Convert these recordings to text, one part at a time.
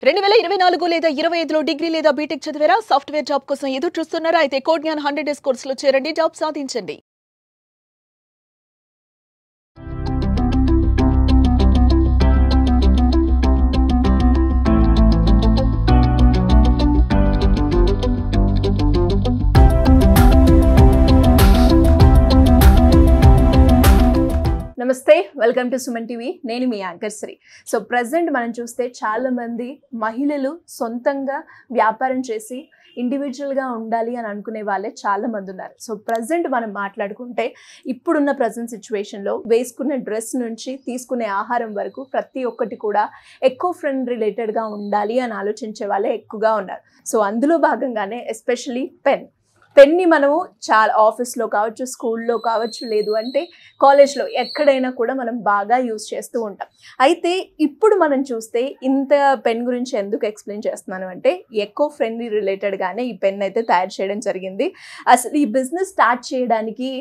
2024 లేదా 25లో డిగ్రీ లేదా బీటెక్ చదివారా? సాఫ్ట్వేర్ జాబ్ కోసం ఎదురు చూస్తున్నారా? అయితే కోడ్ జ్ఞాన్ 100 డేస్ కోర్సులో చేరండి, జాబ్ సాధించండి. నమస్తే, వెల్కమ్ టు సుమన్ టీవీ. నేను మీ యాంకర్ శ్రీ. సో ప్రజెంట్ మనం చూస్తే చాలా మంది మహిళలు సొంతంగా వ్యాపారం చేసి ఇండివిజువల్గా ఉండాలి అని అనుకునే వాళ్ళే చాలా మంది ఉన్నారు. సో ప్రజెంట్ మనం మాట్లాడుకుంటే ఇప్పుడున్న ప్రజెంట్ సిచ్యువేషన్లో వేసుకునే డ్రెస్ నుంచి తీసుకునే ఆహారం వరకు ప్రతి ఒక్కటి కూడా ఎకో ఫ్రెండ్ రిలేటెడ్గా ఉండాలి అని ఆలోచించే వాళ్ళే ఎక్కువగా ఉన్నారు. సో అందులో భాగంగానే ఎస్పెషలీ పెన్ని మనము చాలా ఆఫీస్లో కావచ్చు, స్కూల్లో కావచ్చు, లేదు అంటే కాలేజ్లో ఎక్కడైనా కూడా మనం బాగా యూజ్ చేస్తూ ఉంటాం. అయితే ఇప్పుడు మనం చూస్తే ఇంత పెన్ గురించి ఎందుకు ఎక్స్ప్లెయిన్ చేస్తున్నాను అంటే ఎకో ఫ్రెండ్లీ రిలేటెడ్గానే ఈ పెన్ అయితే తయారు చేయడం జరిగింది. అసలు ఈ బిజినెస్ స్టార్ట్ చేయడానికి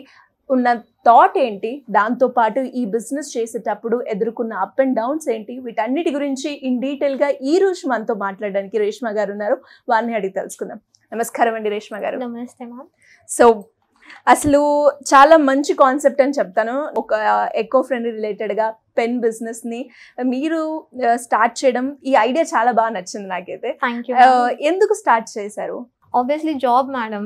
ఉన్న థాట్ ఏంటి, దాంతోపాటు ఈ బిజినెస్ చేసేటప్పుడు ఎదుర్కొన్న అప్ అండ్ డౌన్స్ ఏంటి, వీటన్నిటి గురించి ఇన్ డీటెయిల్గా ఈ రోజు మనతో మాట్లాడడానికి రేష్మ గారు ఉన్నారు. వారిని అడిగి తెలుసుకుందాం. నమస్కారం అండి రేష్మ గారు. నమస్తే మ్యామ్. సో అసలు చాలా మంచి కాన్సెప్ట్ అని చెప్తాను. ఒక ఎకో ఫ్రెండ్లీ రిలేటెడ్గా పెన్ బిజినెస్ని మీరు స్టార్ట్ చేయడం, ఈ ఐడియా చాలా బాగా నచ్చింది నాకైతే. Thank you. ఎందుకు స్టార్ట్ చేశారు? Obviously job madam.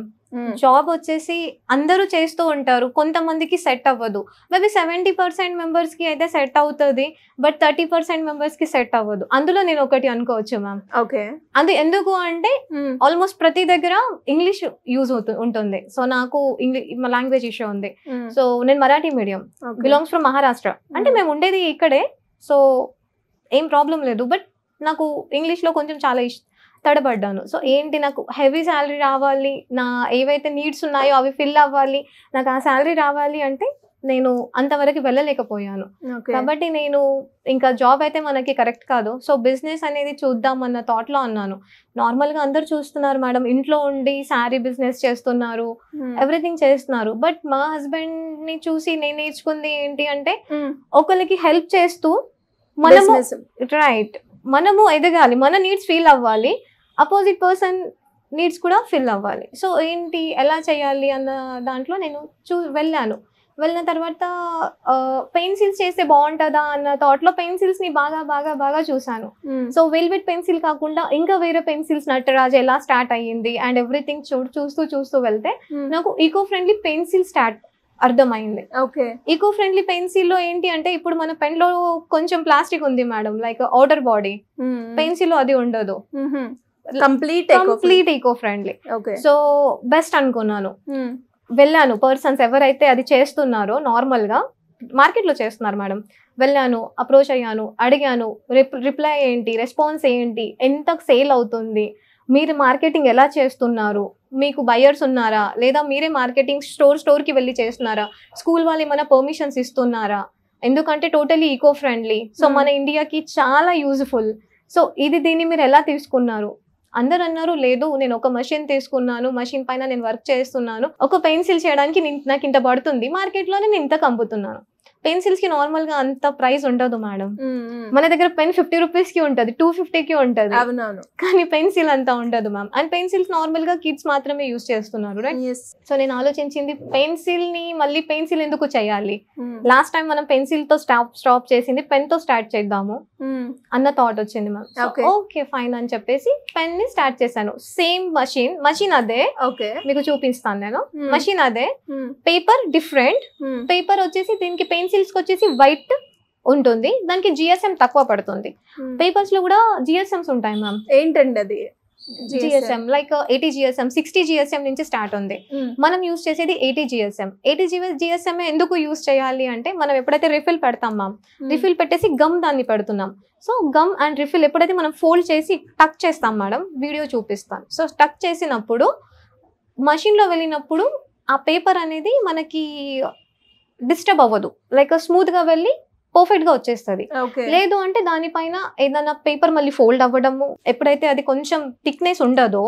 జాబ్ వచ్చేసి అందరూ చేస్తూ ఉంటారు, కొంతమందికి సెట్ అవ్వదు. మేబీ 70% మెంబర్స్కి అయితే సెట్ అవుతుంది, బట్ 30% మెంబర్స్కి సెట్ అవ్వదు. అందులో నేను ఒకటి అనుకోవచ్చు మ్యామ్. ఓకే. అది ఎందుకు అంటే ఆల్మోస్ట్ ప్రతి దగ్గర ఇంగ్లీష్ యూజ్ ఉంటుంది. సో నాకు లాంగ్వేజ్ ఇష్యూ ఉంది. సో నేను Marathi medium, belongs from Maharashtra. అంటే మేము ఉండేది ఇక్కడే, సో ఏం ప్రాబ్లం లేదు. బట్ నాకు ఇంగ్లీష్లో కొంచెం చాలా తడబడ్డాను. సో ఏంటి, నాకు హెవీ శాలరీ రావాలి, నా ఏవైతే నీడ్స్ ఉన్నాయో అవి ఫిల్ అవ్వాలి, నాకు ఆ శాలరీ రావాలి అంటే నేను అంతవరకు వెళ్ళలేకపోయాను. కాబట్టి నేను ఇంకా జాబ్ అయితే మనకి కరెక్ట్ కాదు, సో బిజినెస్ అనేది చూద్దాం అన్న థాట్లో అన్నాను. నార్మల్గా అందరు చూస్తున్నారు మేడం, ఇంట్లో ఉండి శారీ బిజినెస్ చేస్తున్నారు, ఎవ్రీథింగ్ చేస్తున్నారు. బట్ మా హస్బెండ్ని చూసి నేను నేర్చుకుంది ఏంటి అంటే ఒకరికి హెల్ప్ చేస్తూ మనము మనము ఎదగాలి, మన నీడ్స్ ఫీల్ అవ్వాలి, అపోజిట్ పర్సన్ నీడ్స్ కూడా ఫిల్ అవ్వాలి. సో ఏంటి, ఎలా చేయాలి అన్న దాంట్లో నేను వెళ్ళిన తర్వాత పెన్సిల్స్ చేస్తే బాగుంటుందా అన్న థాట్లో పెన్సిల్స్ని బాగా చూసాను. సో వెల్వెట్ పెన్సిల్ కాకుండా ఇంకా వేరే పెన్సిల్స్, నటరాజ్ ఎలా స్టార్ట్ అయ్యింది అండ్ ఎవ్రీథింగ్ చూస్తూ వెళ్తే నాకు ఈకో ఫ్రెండ్లీ పెన్సిల్ అర్థమైంది. ఓకే. ఈకో ఫ్రెండ్లీ పెన్సిల్ లో ఏంటి అంటే ఇప్పుడు మన పెన్ లో కొంచెం ప్లాస్టిక్ ఉంది madam, like outer body. Pencil లో అది ఉండదు, complete eco friendly. So best అనుకున్నాను. వెళ్ళాను, పర్సన్స్ ఎవరైతే అది చేస్తున్నారో నార్మల్ గా మార్కెట్ లో చేస్తున్నారు మేడం, వెళ్ళాను, అప్రోచ్ అయ్యాను, అడిగాను రిప్లై ఏంటి, రెస్పాన్స్ ఏంటి, ఎంత సేల్ అవుతుంది, మీరు మార్కెటింగ్ ఎలా చేస్తున్నారు, మీకు బయర్స్ ఉన్నారా, లేదా మీరే మార్కెటింగ్ స్టోర్కి వెళ్ళి చేస్తున్నారా, స్కూల్ వాళ్ళు ఏమైనా పర్మిషన్స్ ఇస్తున్నారా, ఎందుకంటే టోటలీ ఈకో ఫ్రెండ్లీ, సో మన ఇండియాకి చాలా యూజ్ఫుల్. సో దీన్ని మీరు ఎలా తీసుకున్నారు? అందరు అన్నారు, లేదు నేను ఒక మెషిన్ తీసుకున్నాను, మెషిన్ పైన నేను వర్క్ చేస్తున్నాను, ఒక పెన్సిల్ చేయడానికి నాకు ఇంత పడుతుంది, మార్కెట్లోనే నేను ఇంత అమ్ముతున్నాను. పెన్సిల్స్ కి నార్మల్ గా అంత ప్రైస్ ఉండదు మేడం. మన దగ్గర పెన్ 50 రూపీస్ కి ఉంటది, 250కి ఉంటది, కానీ పెన్సిల్ అంతా ఉండదు మ్యామ్. అండ్ పెన్సిల్స్ నార్మల్ గా కిడ్స్ మాత్రమే యూజ్ చేస్తున్నారు, రైట్? సో నేను ఆలోచించింది, పెన్సిల్ ని మళ్ళీ పెన్సిల్ ఎందుకు చేయాలి, లాస్ట్ టైం మనం పెన్సిల్ తో స్టాప్ చేసింది, పెన్ తో స్టార్ట్ చేద్దాము అన్న థాట్ వచ్చింది మ్యామ్. ఓకే ఫైన్ అని చెప్పేసి పెన్ ని స్టార్ట్ చేశాను. సేమ్ మషిన్ అదే, మీకు చూపిస్తాను నేను. మషిన్ అదే, పేపర్ డిఫరెంట్. పేపర్ వచ్చేసి దీనికి పెన్సిల్స్ వచ్చేసి వైట్ ఉంటుంది, దానికి జిఎస్ఎం తక్కువ పడుతుంది. పేపర్స్ లో కూడా జిఎస్ఎంస్ ఉంటాయి మ్యామ్. ఏంటండి అది? జిఎస్ఎం లైక్ 80 జిఎస్ఎం, 60 జిఎస్ఎం నుంచి స్టార్ట్ ఉంది. మనం యూజ్ చేసేది 80 జిఎస్ఎం. 80 జిఎస్ఎం ఎందుకు యూజ్ చేయాలి అంటే మనం ఎప్పుడైతే రిఫిల్ పెడతాం మ్యామ్, రిఫిల్ పెట్టేసి గమ్ దాన్ని పెడుతున్నాం. సో గమ్ అండ్ రిఫిల్ ఎప్పుడైతే మనం ఫోల్డ్ చేసి టక్ చేస్తాం మేడం, వీడియో చూపిస్తాను. సో టక్ చేసినప్పుడు మషిన్లో వెళ్ళినప్పుడు ఆ పేపర్ అనేది మనకి డిస్టర్బ్ అవ్వదు, లైక్ స్మూత్ గా వెళ్ళి పర్ఫెక్ట్ గా వచ్చేస్తుంది. లేదు అంటే దానిపైన ఏదైనా పేపర్ మళ్ళీ ఫోల్డ్ అవ్వడము, ఎప్పుడైతే అది కొంచెం థిక్నెస్ ఉండదో,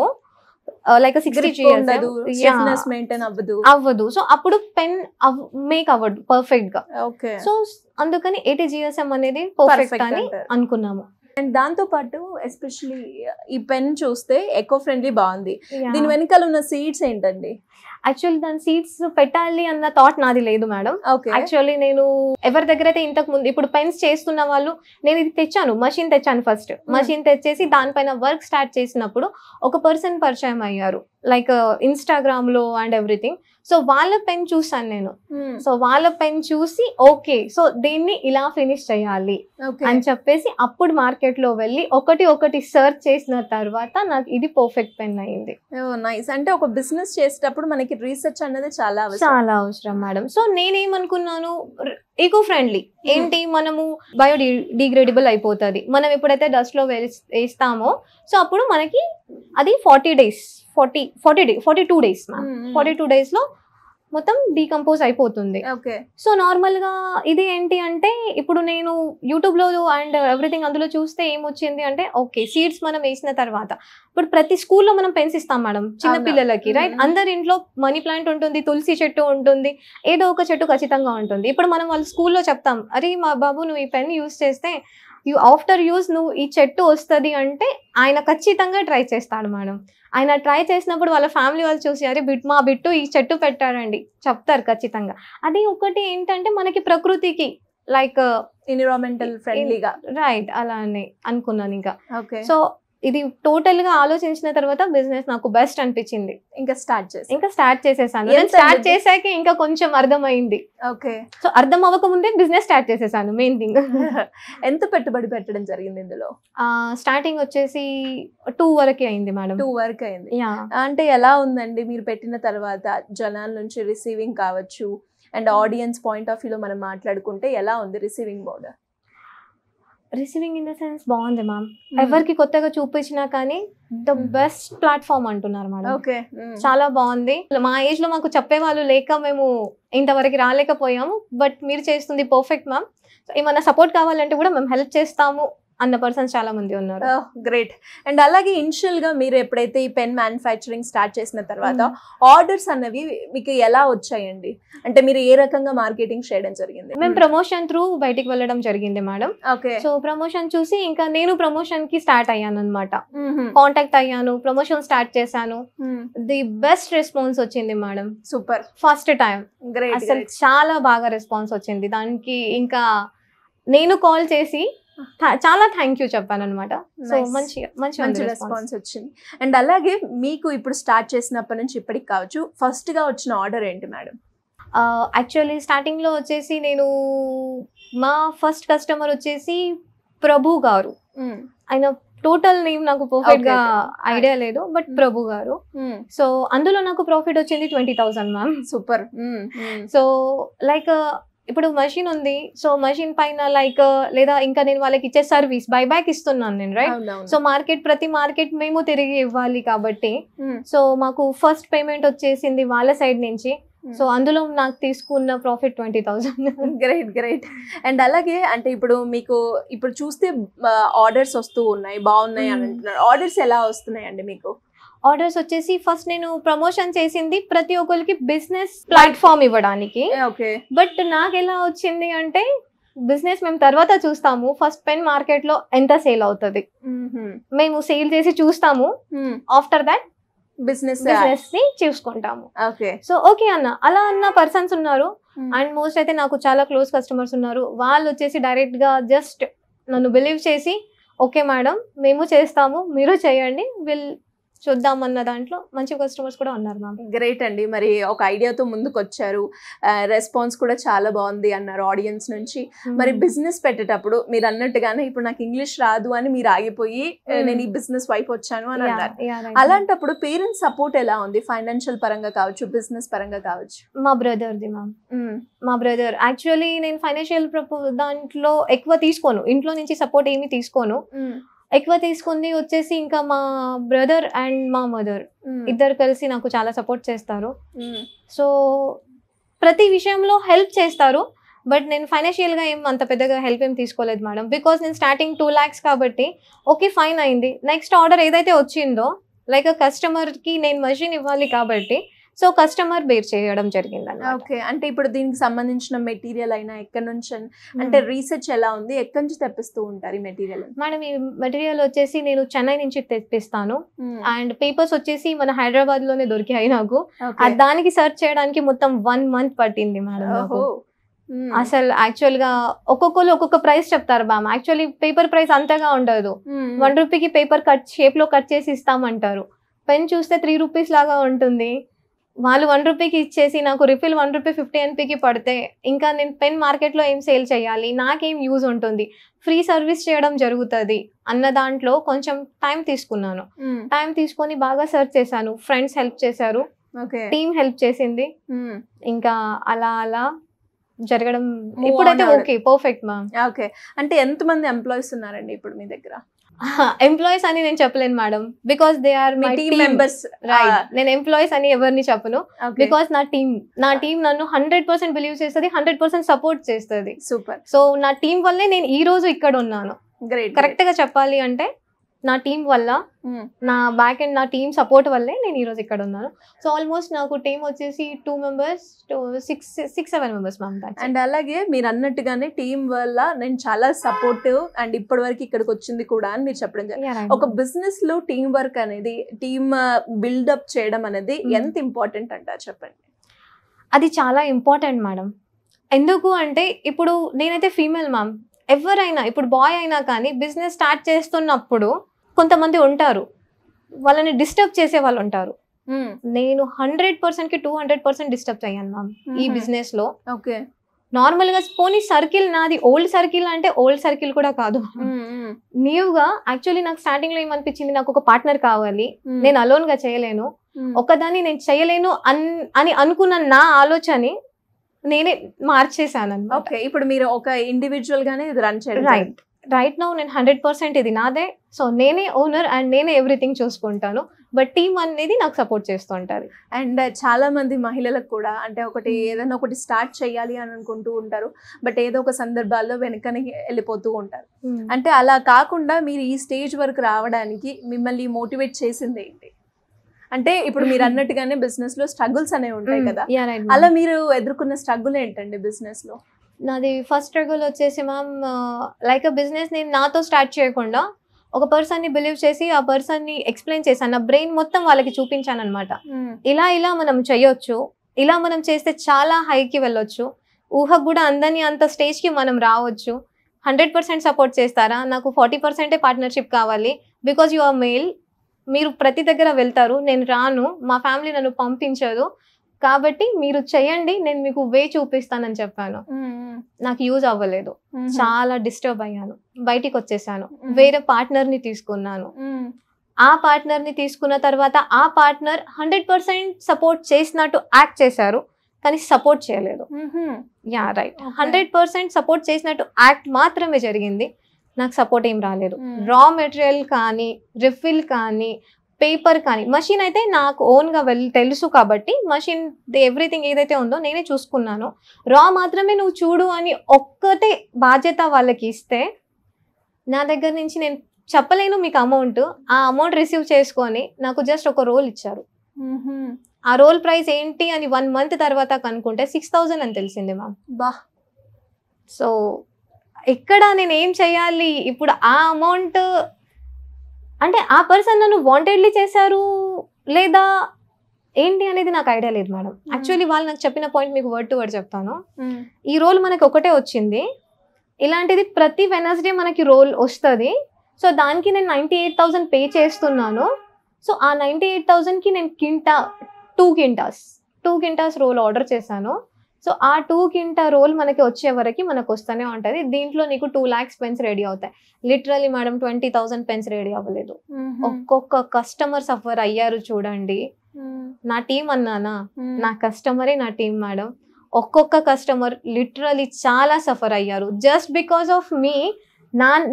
లైక్ 60 అవ్వదు, సో అప్పుడు పెన్ మేక్ అవ్వదు పర్ఫెక్ట్ గా. సో అందుకని 80 GSM అనేది పర్ఫెక్ట్ అని అనుకున్నాము. అండ్ దాంతో పాటు ఎస్పెషలీ ఈ పెన్ చూస్తే ఎకో ఫ్రెండ్లీ బాగుంది. దీని వెనకాల ఉన్న సీడ్స్ ఏంటండి? యాక్చువల్లీ దాని సీడ్స్ పెట్టాలి అన్న థాట్ నాది లేదు మేడం. యాక్చువల్లీ నేను ఎవరి దగ్గర అయితే ఇంతకు ముందు ఇప్పుడు పెన్స్ చేస్తున్న వాళ్ళు, నేను ఇది తెచ్చాను, మషిన్ తెచ్చాను. ఫస్ట్ మషిన్ తెచ్చేసి దానిపైన వర్క్ స్టార్ట్ చేసినప్పుడు ఒక పర్సన్ పరిచయం అయ్యారు, లైక్ ఇన్స్టాగ్రామ్ లో అండ్ ఎవ్రీథింగ్. సో వాళ్ళ పెన్ చూసాను నేను. సో వాళ్ళ పెన్ చూసి ఓకే, సో దీన్ని ఇలా ఫినిష్ చేయాలి అని చెప్పేసి అప్పుడు మార్కెట్ లో వెళ్ళి ఒకటి సర్చ్ చేసిన తర్వాత నాకు ఇది పర్ఫెక్ట్ పెన్ అయింది. నైస్. అంటే ఒక బిజినెస్ చేసేటప్పుడు మనకి రీసెర్చ్ అనేది చాలా అవసరం మేడం. సో నేనేమనుకున్నాను, ఈకో ఫ్రెండ్లీ ఏంటి, మనము బయోడిగ్రేడబుల్ అయిపోతుంది మనం ఎప్పుడైతే డస్ట్ లో వేస్తామో. సో అప్పుడు మనకి అది 42 days 42 days లో మొత్తం డీకంపోజ్ అయిపోతుంది. సో నార్మల్ గా ఇది ఏంటి అంటే, ఇప్పుడు నేను యూట్యూబ్ లో అండ్ ఎవ్రీథింగ్ అందులో చూస్తే ఏమొచ్చింది అంటే, ఓకే సీడ్స్ మనం వేసిన తర్వాత ఇప్పుడు ప్రతి స్కూల్లో మనం పెన్స్ ఇస్తాం మేడం చిన్న పిల్లలకి, రైట్? అందరి ఇంట్లో మనీ ప్లాంట్ ఉంటుంది, తులసి చెట్టు ఉంటుంది, ఏదో ఒక చెట్టు ఖచ్చితంగా ఉంటుంది. ఇప్పుడు మనం వాళ్ళ స్కూల్లో చెప్తాం, అరే మా బాబు నువ్వు ఈ పెన్ యూజ్ చేస్తే ఆఫ్టర్ యూజ్ నువ్వు ఈ చెట్టు వస్తుంది అంటే ఆయన ఖచ్చితంగా ట్రై చేస్తాడు మేడం. ఆయన ట్రై చేసినప్పుడు వాళ్ళ ఫ్యామిలీ వాళ్ళు చూసి, అరే మా బిట్టు ఈ చెట్టు పెట్టారండి చెప్తారు ఖచ్చితంగా. అది ఒకటి ఏంటంటే మనకి ప్రకృతికి లైక్ ఎన్విరాన్మెంటల్ ఫ్రెండ్లీగా, రైట్, అలా అని అనుకున్నాను ఇంకా. సో ఇది టోటల్ గా ఆలోచించిన తర్వాత బిజినెస్ నాకు బెస్ట్ అనిపించింది. ఇంకా స్టార్ట్ చేసేసాను. స్టార్ట్ చేశాక ఇంకా కొంచెం అర్థమైంది. సో అర్థం అవ్వకముందే బిజినెస్ స్టార్ట్ చేసేసాను. Main thing. ఎంత పెట్టుబడి పెట్టడం జరిగింది ఇందులో? స్టార్టింగ్ వచ్చేసి 2 వరకు అయింది మేడం. 2 వరకు అయింది. అంటే ఎలా ఉందండి మీరు పెట్టిన తర్వాత జనాల నుంచి రిసీవింగ్ కావచ్చు, అండ్ ఆడియన్స్ పాయింట్ ఆఫ్ వ్యూలో మనం మాట్లాడుకుంటే ఎలా ఉంది receiving mode? Receiving in the sense బాగుంది మ్యామ్. ఎవరికి కొత్తగా చూపించినా కానీ ద బెస్ట్ ప్లాట్ఫామ్ అంటున్నారు మేడం. చాలా బాగుంది. మా ఏజ్ లో మాకు చెప్పే వాళ్ళు లేక మేము ఇంతవరకు రాలేకపోయాము. బట్ మీరు చేస్తుంది పర్ఫెక్ట్ మ్యామ్. ఏమన్నా సపోర్ట్ కావాలంటే కూడా మేము హెల్ప్ చేస్తాము అన్న పర్సన్స్ చాలా మంది ఉన్నారు. గ్రేట్. అండ్ అలాగే ఇనిషియల్ గా మీరు ఎప్పుడైతే ఈ పెన్ మ్యానుఫ్యాక్చరింగ్ స్టార్ట్ చేసిన తర్వాత ఆర్డర్స్ అన్నవి మీకు ఎలా వచ్చాయండి? అంటే మీరు ఏ రకంగా మార్కెటింగ్ చేయడం జరిగింది? మేము ప్రమోషన్ త్రూ బయటికి వెళ్ళడం జరిగింది మేడం. సో ప్రమోషన్ చూసి ఇంకా నేను ప్రమోషన్ కి స్టార్ట్ అయ్యాను అనమాట. కాంటాక్ట్ అయ్యాను, ప్రమోషన్ స్టార్ట్ చేశాను. ది బెస్ట్ రెస్పాన్స్ వచ్చింది మేడం. సూపర్. ఫస్ట్ టైం అసలు చాలా బాగా రెస్పాన్స్ వచ్చింది. దానికి ఇంకా నేను కాల్ చేసి చాలా థ్యాంక్ యూ చెప్పాను అనమాట. సో మంచి రెస్పాన్స్ వచ్చింది. అండ్ అలాగే మీకు ఇప్పుడు స్టార్ట్ చేసినప్పటి నుంచి ఇప్పటికి కావచ్చు, ఫస్ట్ గా వచ్చిన ఆర్డర్ ఏంటి మేడం? యాక్చువల్లీ స్టార్టింగ్ లో వచ్చేసి నేను మా ఫస్ట్ కస్టమర్ వచ్చేసి ప్రభు గారు. ఆయన టోటల్ నేమ్ నాకు పర్ఫెక్ట్ గా ఐడియా లేదు, బట్ ప్రభు గారు. సో అందులో నాకు ప్రాఫిట్ వచ్చింది 20,000 మ్యామ్. సూపర్. సో లైక్ ఇప్పుడు మషిన్ ఉంది, సో మషిన్ పైన లైక్ లేదా ఇంకా నేను వాళ్ళకి ఇచ్చే సర్వీస్ బైబ్యాక్ ఇస్తున్నాను నేను, రైట్? సో ప్రతి మార్కెట్ మేము తిరిగి ఇవ్వాలి కాబట్టి సో మాకు ఫస్ట్ పేమెంట్ వచ్చేసింది వాళ్ళ సైడ్ నుంచి. సో అందులో నాకు తీసుకున్న ప్రాఫిట్ 20,000. గ్రేట్. అండ్ అలాగే అంటే ఇప్పుడు మీకు ఇప్పుడు చూస్తే ఆర్డర్స్ వస్తూ ఉన్నాయి, బాగున్నాయి అని అంటున్నారు. ఆర్డర్స్ ఎలా వస్తున్నాయండి మీకు? ఆర్డర్స్ వచ్చేసి ఫస్ట్ నేను ప్రమోషన్ చేసింది ప్రతి ఒక్కరికి బిజినెస్ ప్లాట్ఫామ్ ఇవ్వడానికి. బట్ నాకు ఎలా వచ్చింది అంటే, బిజినెస్ మేము తర్వాత చూస్తాము, ఫస్ట్ పెన్ మార్కెట్ లో ఎంత సేల్ అవుతుంది మేము సేల్ చేసి చూస్తాము. ఆఫ్టర్ దాట్ బిజినెస్ ని చూసుకుంటాము. సో ఓకే అలా అన్న పర్సన్స్ ఉన్నారు. అండ్ మోస్ట్ అయితే నాకు చాలా క్లోజ్ కస్టమర్స్ ఉన్నారు. వాళ్ళు వచ్చేసి డైరెక్ట్ గా జస్ట్ నన్ను బిలీవ్ చేసి, ఓకే మేడం మేము చేస్తాము, మీరు చేయండి, చూద్దామన్న దాంట్లో మంచి కస్టమర్స్ కూడా ఉన్నారు మ్యామ్. గ్రేట్ అండి. మరి ఒక ఐడియాతో ముందుకు వచ్చారు, రెస్పాన్స్ కూడా చాలా బాగుంది అన్నారు ఆడియన్స్ నుంచి. మరి బిజినెస్ పెట్టేటప్పుడు మీరు అన్నట్టుగానే ఇప్పుడు నాకు ఇంగ్లీష్ రాదు అని మీరు ఆగిపోయి నేను ఈ బిజినెస్ వైపు వచ్చాను అని అన్నారు. అలాంటప్పుడు పేరెంట్స్ సపోర్ట్ ఎలా ఉంది? ఫైనాన్షియల్ పరంగా కావచ్చు, బిజినెస్ పరంగా కావచ్చు. మా బ్రదర్ది మ్యామ్. మా బ్రదర్ యాక్చువల్లీ నేను ఫైనాన్షియల్ దాంట్లో ఎక్కువ తీసుకోను, ఇంట్లో నుంచి సపోర్ట్ ఏమి తీసుకోను. ఎక్కువ తీసుకుంది వచ్చేసి ఇంకా మా బ్రదర్ అండ్ మా మదర్ ఇద్దరు కలిసి నాకు చాలా సపోర్ట్ చేస్తారు. సో ప్రతి విషయంలో హెల్ప్ చేస్తారు. బట్ నేను ఫైనాన్షియల్గా అంత పెద్దగా హెల్ప్ ఏం తీసుకోలేదు మేడం. బికాస్ నేను స్టార్టింగ్ 2 lakhs కాబట్టి ఓకే ఫైన్ అయింది. నెక్స్ట్ ఆర్డర్ ఏదైతే వచ్చిందో లైక్ కస్టమర్కి నేను మషిన్ ఇవ్వాలి కాబట్టి సో కస్టమర్ బేర్ చేయడం జరిగింది. ఓకే, అంటే ఇప్పుడు దీనికి సంబంధించిన మెటీరియల్ అయినా ఎక్కడి నుంచి, అంటే రీసెర్చ్ ఎలా ఉంది, ఎక్కడి నుంచి తెప్పిస్తూ ఉంటారు ఈ మెటీరియల్? మేడం ఈ మెటీరియల్ వచ్చేసి నేను చెన్నై నుంచి తెప్పిస్తాను. అండ్ పేపర్స్ వచ్చేసి మన హైదరాబాద్ లోనే దొరికాయి నాకు. దానికి సర్చ్ చేయడానికి మొత్తం 1 month పట్టింది మేడం నాకు. అసలు యాక్చువల్ గా ఒక్కొక్కరు ఒక్కొక్క ప్రైస్ చెప్తారు మ్యామ్. యాక్చువల్లీ పేపర్ ప్రైస్ అంతగా ఉండదు. 1 రూపీకి పేపర్ షేప్ లో కట్ చేసి ఇస్తామంటారు. పెన్ చూస్తే 3 రూపీస్ లాగా ఉంటుంది. వాళ్ళు 1 రూపీకి ఇచ్చేసి నాకు రిఫిల్ 1 రూపీ 50 NPకి పడితే ఇంకా నేను పెన్ మార్కెట్ లో ఏం సేల్ చేయాలి, నాకేం యూజ్ ఉంటుంది, ఫ్రీ సర్వీస్ చేయడం జరుగుతుంది అన్న దాంట్లో కొంచెం టైం తీసుకున్నాను. టైం తీసుకొని బాగా సర్చ్ చేశాను. ఫ్రెండ్స్ హెల్ప్ చేశారు, టీమ్ హెల్ప్ చేసింది. ఇంకా అలా అలా జరగడం ఇప్పుడైతే ఓకే, పర్ఫెక్ట్ మ్యామ్. ఓకే, అంటే ఎంతమంది ఎంప్లాయీస్ ఉన్నారండి ఇప్పుడు మీ దగ్గర? ఎంప్లాయీస్ అని నేను చెప్పలేను madam, because they are my team members. Right, నేను ఎంప్లాయీస్ అని ఎవరిని చెప్పను, బికాస్ నా టీమ్ నన్ను 100% బిలీవ్ చేస్తుంది, 100% సపోర్ట్ చేస్తుంది. సూపర్. సో నా టీం వల్లే నేను ఈ రోజు ఇక్కడ ఉన్నాను. కరెక్ట్ గా చెప్పాలి అంటే నా టీం వల్ల, నా బ్యాక్ అండ్ నా టీం సపోర్ట్ వల్లే నేను ఈ రోజు ఇక్కడ ఉన్నాను. సో ఆల్మోస్ట్ నాకు టీం వచ్చేసి 2 members, 6-7 members మ్యామ్. అండ్ అలాగే మీరు అన్నట్టుగానే టీం వల్ల నేను చాలా సపోర్టివ్ అండ్ ఇప్పటి వరకు ఇక్కడికి వచ్చింది కూడా అని మీరు చెప్పడం జరిగింది. ఒక బిజినెస్ లో టీం వర్క్ అనేది, టీమ్ బిల్డప్ చేయడం అనేది ఎంత ఇంపార్టెంట్ అంటారు చెప్పండి? అది చాలా ఇంపార్టెంట్ మేడం. ఎందుకు అంటే ఇప్పుడు నేనైతే ఫీమేల్ మ్యామ్, ఎవరైనా ఇప్పుడు బాయ్ అయినా కానీ బిజినెస్ స్టార్ట్ చేస్తున్నప్పుడు కొంతమంది ఉంటారు, వాళ్ళని డిస్టర్బ్ చేసే వాళ్ళు ఉంటారు. నేను 100%కి 200% డిస్టర్బ్ అయ్యాను మ్యామ్ ఈ బిజినెస్ లో. ఓకే, నార్మల్ గా పోనీ సర్కిల్ నాది ఓల్డ్ సర్కిల్ అంటే ఓల్డ్ సర్కిల్ కూడా కాదు, న్యూగా. యాక్చువల్లీ నాకు స్టార్టింగ్ లో ఏమనిపించింది, నాకు ఒక పార్ట్నర్ కావాలి, నేను అలోన్ గా చేయలేను, ఒకదాన్ని నేను చేయలేను అని అనుకున్న నా ఆలోచన నేనే మార్చేసాను అన్నమాట. ఓకే, ఇప్పుడు మీరు ఒక ఇండివిజువల్ గానే ఇది రన్ చేయాలి. రైట్ నౌ నేను 100% ఇది నాదే. సో నేనే ఓనర్ అండ్ నేనే ఎవ్రీథింగ్ చూసుకుంటాను, బట్ టీమ్ అనేది నాకు సపోర్ట్ చేస్తూ ఉంటుంది. అండ్ చాలా మంది మహిళలకు కూడా అంటే ఒకటి ఏదైనా ఒకటి స్టార్ట్ చేయాలి అని అనుకుంటూ ఉంటారు, బట్ ఏదో ఒక సందర్భాల్లో వెనకని వెళ్ళిపోతూ ఉంటారు. అంటే అలా కాకుండా మీరు ఈ స్టేజ్ వరకు రావడానికి మిమ్మల్ని మోటివేట్ చేసింది ఏంటి? అంటే ఇప్పుడు మీరు అన్నట్టుగానే బిజినెస్ లో స్ట్రగుల్స్ అనేవి ఉంటాయి కదా, అలా మీరు ఎదుర్కొన్న స్ట్రగుల్ ఏంటండి బిజినెస్ లో? నాది ఫస్ట్ స్ట్రగుల్ వచ్చేసి మ్యామ్, లైక్ అ బిజినెస్ నేను నాతో స్టార్ట్ చేయకుండా ఒక పర్సన్ ని బిలీవ్ చేసి ఆ పర్సన్ ని ఎక్స్ప్లెయిన్ చేశాను. నా బ్రెయిన్ మొత్తం వాళ్ళకి చూపించాను అనమాట. ఇలా మనం చేయొచ్చు, ఇలా మనం చేస్తే చాలా హైకి వెళ్ళొచ్చు, ఊహకు కూడా అందని అంత స్టేజ్ కి మనం రావచ్చు. 100% సపోర్ట్ చేస్తారా? నాకు 40% పార్ట్నర్షిప్ కావాలి, బికాజ్ యు ఆర్ మేల్, మీరు ప్రతి దగ్గర వెళ్తారు, నేను రాను, మా ఫ్యామిలీ నన్ను పంపించదు, కాబట్టి మీరు చేయండి, నేను మీకు వే చూపిస్తానని చెప్పాను. నాకు యూజ్ అవ్వలేదు, చాలా డిస్టర్బ్ అయ్యాను, బయటికి వచ్చేసాను, వేరే పార్ట్నర్ ని తీసుకున్నాను. ఆ పార్ట్నర్ ని తీసుకున్న తర్వాత ఆ పార్ట్నర్ 100% సపోర్ట్ చేసినట్టు యాక్ట్ చేశారు, కానీ సపోర్ట్ చేయలేదు. యా రైట్, 100% సపోర్ట్ చేసినట్టు యాక్ట్ మాత్రమే జరిగింది, నాకు సపోర్ట్ ఏం రాలేదు. రా మెటీరియల్ కానీ, రిఫిల్ కానీ, పేపర్ కానీ, మషిన్ అయితే నాకు ఓన్గా తెలుసు కాబట్టి మషిన్ ఎవ్రీథింగ్ ఏదైతే ఉందో నేనే చూసుకున్నాను. రా మాత్రమే నువ్వు చూడు అని ఒక్కటే బాధ్యత వాళ్ళకి ఇస్తే, నా దగ్గర నుంచి నేను చెప్పలేను మీకు అమౌంట్, ఆ అమౌంట్ రిసీవ్ చేసుకొని నాకు జస్ట్ ఒక రోల్ ఇచ్చారు. ఆ రోల్ ప్రైస్ ఏంటి అని 1 month తర్వాత కనుక్కుంటే 6000 అని తెలిసింది మ్యామ్. బా, సో ఇక్కడ నేను ఏం చేయాలి ఇప్పుడు? ఆ అమౌంట్ అంటే ఆ పర్సన్ నన్ను వాంటెడ్లీ చేశారు లేదా ఏంటి అనేది నాకు ఐడియా లేదు మేడం. యాక్చువల్లీ వాళ్ళు నాకు చెప్పిన పాయింట్ మీకు వర్డ్ టు వర్డ్ చెప్తాను. ఈ రోల్ మనకి ఒకటే వచ్చింది, ఇలాంటిది ప్రతి వెనస్డే మనకి రోల్ వస్తుంది. సో దానికి నేను 98,000 పే చేస్తున్నాను. సో ఆ 98,000కి నేను 2 quintas రోల్ ఆర్డర్ చేశాను. సో ఆ 2 quinta రోల్ మనకి వచ్చే వరకు మనకు వస్తూనే ఉంటుంది. దీంట్లో నీకు 2 lakhs పెన్స్ రెడీ అవుతాయి. లిటరలీ మేడం 20,000 పెన్స్ రెడీ అవ్వలేదు. ఒక్కొక్క కస్టమర్ సఫర్ అయ్యారు చూడండి. నా టీం అన్నానా, నా కస్టమరే నా టీం మేడం. ఒక్కొక్క కస్టమర్ లిటరలీ చాలా సఫర్ అయ్యారు జస్ట్ బికాస్ ఆఫ్ మీ.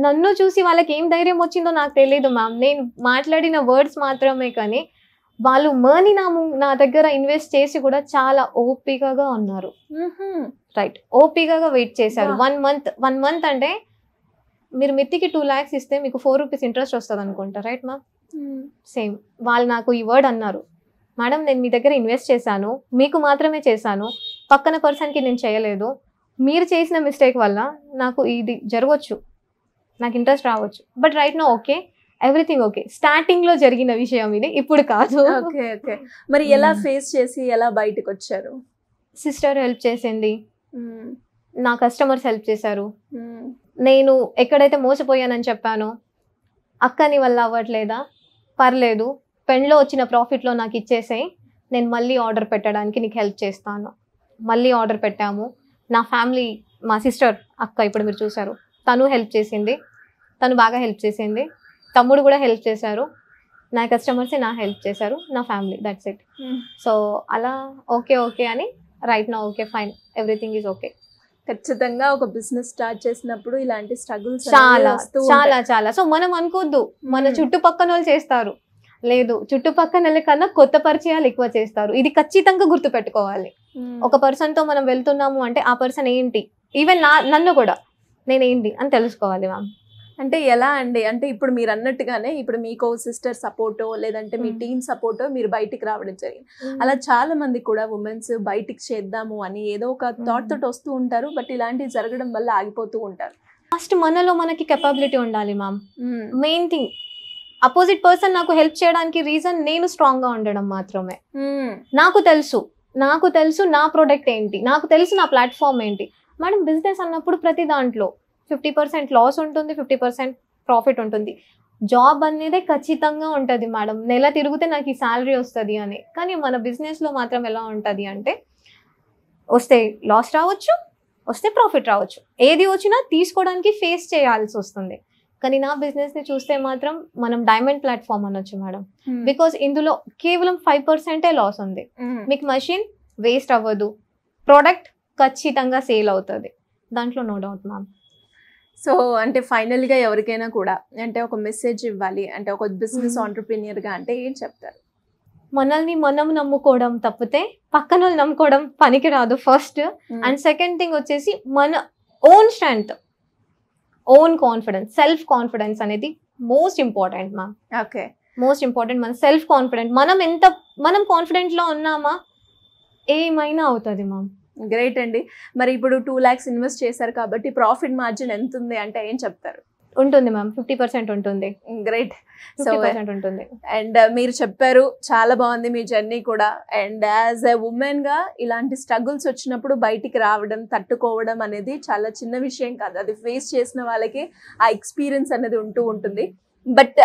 నన్ను చూసి వాళ్ళకి ఏం ధైర్యం వచ్చిందో నాకు తెలియదు మ్యామ్. నేను మాట్లాడిన వర్డ్స్ మాత్రమే, కానీ వాళ్ళు మనీ నా దగ్గర ఇన్వెస్ట్ చేసి కూడా చాలా ఓపికగా ఉన్నారు. రైట్, ఓపికగా వెయిట్ చేశారు. 1 month అంటే మీరు మిత్తికి 2 lakhs ఇస్తే మీకు 4 rupees ఇంట్రెస్ట్ వస్తుంది అనుకుంటా, రైట్ మ్యామ్? సేమ్ వాళ్ళు నాకు ఈ వర్డ్ అన్నారు, మేడం నేను మీ దగ్గర ఇన్వెస్ట్ చేశాను, మీకు మాత్రమే చేశాను, పక్కన పర్సన్కి నేను చేయలేదు. మీరు చేసిన మిస్టేక్ వల్ల నాకు ఇది జరగవచ్చు, నాకు ఇంట్రెస్ట్ రావచ్చు. But right now okay, everything okay. Starting లో జరిగిన విషయం ఇది, ఇప్పుడు కాదు. Okay okay. మరి ఎలా ఫేస్ చేసి ఎలా బయటకు వచ్చారు? సిస్టర్ హెల్ప్ చేసింది, నా కస్టమర్స్ హెల్ప్ చేశారు. నేను ఎక్కడైతే మోసపోయానని చెప్పానో, అక్క నీ వల్ల అవ్వట్లేదా, పర్లేదు పెన్లో వచ్చిన ప్రాఫిట్లో నాకు ఇచ్చేసాయి, నేను మళ్ళీ ఆర్డర్ పెట్టడానికి నీకు హెల్ప్ చేస్తాను. మళ్ళీ ఆర్డర్ పెట్టాము. నా ఫ్యామిలీ, మా సిస్టర్ అక్క ఇప్పుడు మీరు చూసారు, తను హెల్ప్ చేసింది, తను బాగా హెల్ప్ చేసింది. తమ్ముడు కూడా హెల్ప్ చేశారు. నా కస్టమర్సే నా హెల్ప్ చేశారు, నా ఫ్యామిలీ, దట్స్ ఇట్. సో అలా ఓకే ఓకే అని రైట్ నా okay fine, everything is okay. ఖచ్చితంగా ఒక బిజినెస్ స్టార్ట్ చేసినప్పుడు ఇలాంటి స్ట్రగుల్స్ చాలా చాలా చాలా. సో మనం అనుకోవద్దు మన చుట్టుపక్కన వాళ్ళు చేస్తారు, లేదు చుట్టుపక్కల కన్నా కొత్త పరిచయాలు ఎక్కువ చేస్తారు. ఇది ఖచ్చితంగా గుర్తు పెట్టుకోవాలి. ఒక పర్సన్ తో మనం వెళ్తున్నాము అంటే ఆ పర్సన్ ఏంటి, ఈవెన్ నన్ను కూడా నేనేంటి అని తెలుసుకోవాలి మ్యామ్. అంటే ఎలా అండి, అంటే ఇప్పుడు మీరు అన్నట్టుగానే ఇప్పుడు మీకు సిస్టర్ సపోర్టో లేదంటే మీ టీమ్ సపోర్టో మీరు బయటికి రావడం జరిగింది. అలా చాలా మంది కూడా ఉమెన్స్ బయటికి చేద్దాము అని ఏదో ఒక థాట్ తోటి వస్తూ ఉంటారు, బట్ ఇలాంటివి జరగడం వల్ల ఆగిపోతూ ఉంటారు. ఫస్ట్ మనలో మనకి కెపాబిలిటీ ఉండాలి ma'am. Main thing opposite person నాకు హెల్ప్ చేయడానికి రీజన్ నేను స్ట్రాంగ్ గా ఉండడం మాత్రమే. నాకు తెలుసు నా ప్రోడక్ట్ ఏంటి, నాకు తెలుసు నా ప్లాట్ఫామ్ ఏంటి. మేడం బిజినెస్ అన్నప్పుడు ప్రతి దాంట్లో 50% లాస్ ఉంటుంది, 50% ప్రాఫిట్ ఉంటుంది. జాబ్ అనేది ఖచ్చితంగా ఉంటుంది మేడం, నెల తిరిగితే నాకు ఈ శాలరీ వస్తుంది అని. కానీ మన బిజినెస్లో మాత్రం ఎలా ఉంటుంది అంటే వస్తే లాస్ రావచ్చు, వస్తే ప్రాఫిట్ రావచ్చు, ఏది వచ్చినా తీసుకోవడానికి ఫేస్ చేయాల్సి వస్తుంది. కానీ నా బిజినెస్ని చూస్తే మాత్రం మనం డైమండ్ ప్లాట్ఫామ్ అనొచ్చు మేడం. బికాస్ ఇందులో కేవలం 5% లాస్ ఉంది. మీకు మెషిన్ వేస్ట్ అవ్వదు, ప్రోడక్ట్ ఖచ్చితంగా సేల్ అవుతుంది, దాంట్లో నో డౌట్ మ్యామ్. సో అంటే ఫైనల్గా ఎవరికైనా కూడా అంటే ఒక మెసేజ్ ఇవ్వాలి అంటే ఒక బిజినెస్ ఆంటర్‌ప్రెన్యూర్‌గా అంటే ఏం చెప్తారు? మనల్ని మనం నమ్ముకోవడం తప్పితే పక్కన వాళ్ళు నమ్ముకోవడం పనికి రాదు ఫస్ట్. అండ్ సెకండ్ థింగ్ వచ్చేసి మన own strength, own confidence, self confidence అనేది most important ma'am. Okay, most important మన సెల్ఫ్ కాన్ఫిడెంట్. మనం కాన్ఫిడెంట్లో ఉన్నామా ఏమైనా అవుతుంది మ్యామ్. గ్రేట్ అండి. మరి ఇప్పుడు 2 lakhs ఇన్వెస్ట్ చేశారు కాబట్టి ప్రాఫిట్ మార్జిన్ ఎంత ఉంది అంటే ఏం చెప్తారు? ఉంటుంది మ్యామ్, 50% ఉంటుంది. గ్రేట్. 50% ఉంటుంది. అండ్ మీరు చెప్పారు, చాలా బాగుంది మీ జర్నీ కూడా. అండ్ యాజ్ ఎ ఉమెన్ గా ఇలాంటి స్ట్రగుల్స్ వచ్చినప్పుడు బయటికి రావడం, తట్టుకోవడం అనేది చాలా చిన్న విషయం కాదు. అది ఫేస్ చేసిన వాళ్ళకి ఆ ఎక్స్పీరియన్స్ అనేది ఉంటూ ఉంటుంది. బట్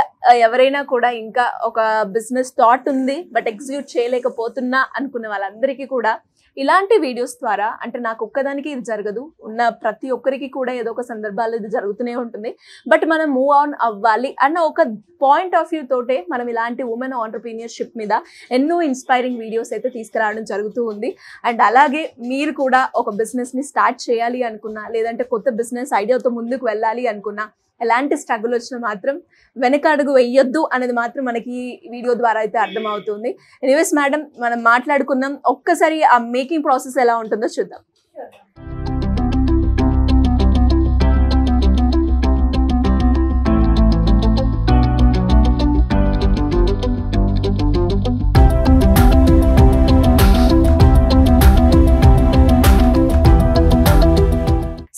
ఎవరైనా కూడా ఇంకా ఒక బిజినెస్ థాట్ ఉంది బట్ ఎగ్జిక్యూట్ చేయలేకపోతున్నా అనుకున్న వాళ్ళందరికీ కూడా ఇలాంటి వీడియోస్ ద్వారా, అంటే నాకు ఒక్కదానికి ఇది జరగదు, ఉన్న ప్రతి ఒక్కరికి కూడా ఏదో ఒక సందర్భాల్లో ఇది జరుగుతూనే ఉంటుంది, బట్ మనం మూవ్ ఆన్ అవ్వాలి అన్న ఒక పాయింట్ ఆఫ్ వ్యూ తోటే మనం ఇలాంటి ఉమెన్ ఆంటర్‌ప్రెన్యూర్‌షిప్ మీద ఎన్నో ఇన్స్పైరింగ్ వీడియోస్ అయితే తీసుకురావడం జరుగుతూ ఉంది. అండ్ అలాగే మీరు కూడా ఒక బిజినెస్ని స్టార్ట్ చేయాలి అనుకున్నా, లేదంటే కొత్త బిజినెస్ ఐడియాతో ముందుకు వెళ్ళాలి అనుకున్నా, ఎలాంటి స్ట్రగుల్ వచ్చినా మాత్రం వెనక అడుగు వేయొద్దు అనేది మాత్రం మనకి వీడియో ద్వారా అయితే అర్థమవుతుంది. ఎనీవేస్ మేడం, మనం మాట్లాడుకున్నాం, ఒక్కసారి ఆ మేకింగ్ ప్రాసెస్ ఎలా ఉంటుందో చూద్దాం.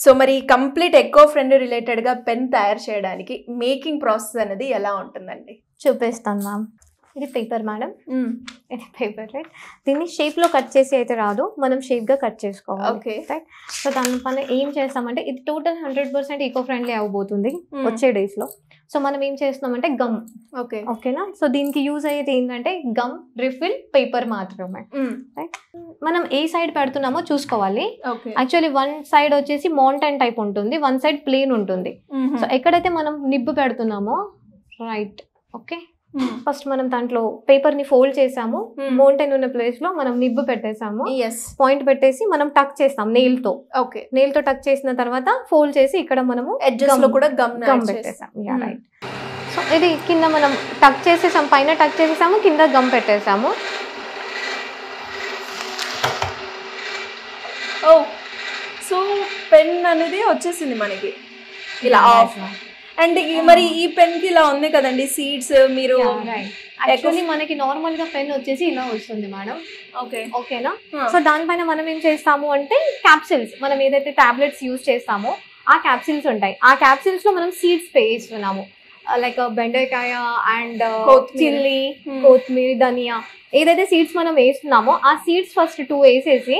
సో మరి కంప్లీట్ ఎకో ఫ్రెండ్లీ రిలేటెడ్గా పెన్ తయారు చేయడానికి మేకింగ్ ప్రాసెస్ అనేది ఎలా ఉంటుందండి? చూపిస్తాను మ్యామ్. ఇది పేపర్ మేడం, ఇది పేపర్ రైట్. దీన్ని షేప్లో కట్ చేసి అయితే రాదు, మనం షేప్గా కట్ చేసుకోవాలి. Okay right. సో దాని పైన ఏం చేస్తామంటే ఇది టోటల్ 100% ఈకో ఫ్రెండ్లీ అవ్వబోతుంది వచ్చే డేస్లో. సో మనం ఏం చేస్తున్నామంటే గమ్. ఓకే ఓకేనా. సో దీనికి యూజ్ అయ్యేది ఏంటంటే గమ్, రిఫిల్, పేపర్ మాత్రమే. రైట్. మనం ఏ సైడ్ పెడుతున్నామో చూసుకోవాలి. యాక్చువల్లీ వన్ సైడ్ వచ్చేసి మౌంటైన్ టైప్ ఉంటుంది, వన్ సైడ్ ప్లేన్ ఉంటుంది. సో ఎక్కడైతే మనం నిబ్బు పెడుతున్నామో రైట్. ఓకే, ఫస్ట్ మనం దాంట్లో పేపర్ ని ఫోల్డ్ చేసాము, మౌంటైన్ ఉన్న ప్లేస్ లో మనం నిబ్బు పెట్టేసాము, పాయింట్ పెట్టేసి మనం టక్ చేస్తాం నెయిల్ తో. ఓకే, నెయిల్ తో టక్ చేసిన తర్వాత ఫోల్డ్ చేసి ఇక్కడ మనము ఎడ్జెస్ లో కూడా గమ్ పెట్టేసాం. రైట్. సో ఇది కింద మనం టక్ చేసేసాం, పైన టక్ చేసేసాము, కింద గమ్ పెట్టేసాము. ఓ, సో పెన్ అనేది వచ్చేసింది మనకి ఇలా ఆఫ్. అండ్ మరి ఈ పెన్ కి ఇలా ఉంది కదండి సీడ్స్, మీరు యాక్చువల్లీ మనకి నార్మల్ గా పెన్ వచ్చేసి ఇలా వస్తుంది మేడం. ఓకేనా? సో దానిపైన మనం ఏం చేస్తాము అంటే క్యాప్సిల్స్, మనం ఏదైతే టాబ్లెట్స్ యూజ్ చేస్తామో ఆ క్యాప్సిల్స్ ఉంటాయి. ఆ క్యాప్సిల్స్ లో మనం సీడ్స్ వేస్తున్నాము. లైక్ బెండకాయ అండ్ చిల్లీ, కొత్తిమీర, ధనియా, ఏదైతే సీడ్స్ మనం వేస్తున్నామో ఆ సీడ్స్ ఫస్ట్ 2 వేసేసి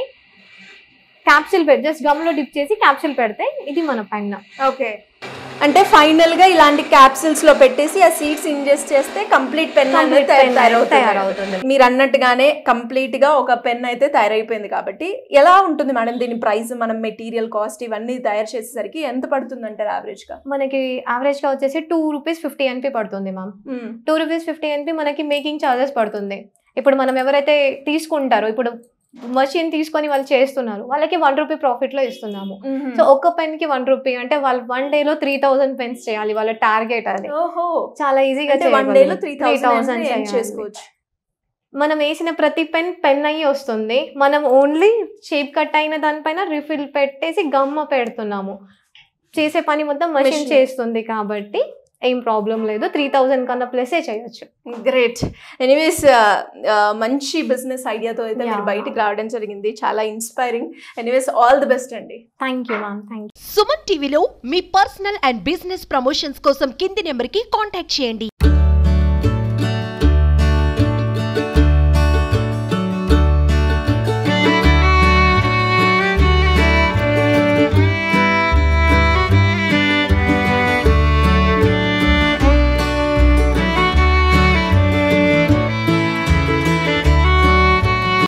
క్యాప్సిల్ జస్ట్ గమ్ లో డిప్ చేసి క్యాప్సిల్ పెడితే ఇది మన పెన్. ఓకే, అంటే ఫైనల్ గా ఇలాంటి క్యాప్సిల్స్ లో పెట్టేసి ఆ సీడ్స్ ఇంజెస్ట్ చేస్తే కంప్లీట్ పెన్ తయారవుతుంది. మీరు అన్నట్టుగానే కంప్లీట్ గా ఒక పెన్ అయితే తయారైపోయింది. కాబట్టి ఎలా ఉంటుంది మేడం దీని ప్రైస్, మనం మెటీరియల్ కాస్ట్ ఇవన్నీ తయారు చేసేసరికి ఎంత పడుతుంది అంటారు యావరేజ్ గా? మనకి యావరేజ్ గా వచ్చేసి ₹2.50 పడుతుంది మ్యామ్. ₹2.50 మనకి మేకింగ్ చార్జెస్ పడుతుంది. ఇప్పుడు మనం ఎవరైతే తీసుకుంటారో, ఇప్పుడు మషిన్ తీసుకొని వాళ్ళు చేస్తున్నారు, వాళ్ళకి ₹1 ప్రాఫిట్ లో ఇస్తున్నాము. సో ఒక్క పెన్ కి ₹1 అంటే వాళ్ళు 1 day లో 3000 పెన్స్ చేయాలి. వాళ్ళ టార్గెట్ అది. చాలా ఈజీగా 1 day లో 3000 చేసుకోవచ్చు. మనం వేసిన ప్రతి పెన్ అయ్యి వస్తుంది. మనం ఓన్లీ షేప్ కట్ అయిన దానిపైన రిఫిల్ పెట్టేసి గమ్మ పెడుతున్నాము. చేసే పని మొత్తం మషిన్ చేస్తుంది కాబట్టి ఏం ప్రాబ్లం లేదు. 3000 కన్నా ప్లసే చేయొచ్చు. గ్రేట్. ఎనీవేస్ మంచి బిజినెస్ ఐడియాతో అయితే మీరు బయటికి రావడం జరిగింది. చాలా inspiring. Anyways all the best అండి. Thank you ma'am. Thank you. Suman టీవీలో మీ పర్సనల్ అండ్ బిజినెస్ ప్రమోషన్స్ కోసం కింది నెంబర్కి కాంటాక్ట్ చేయండి.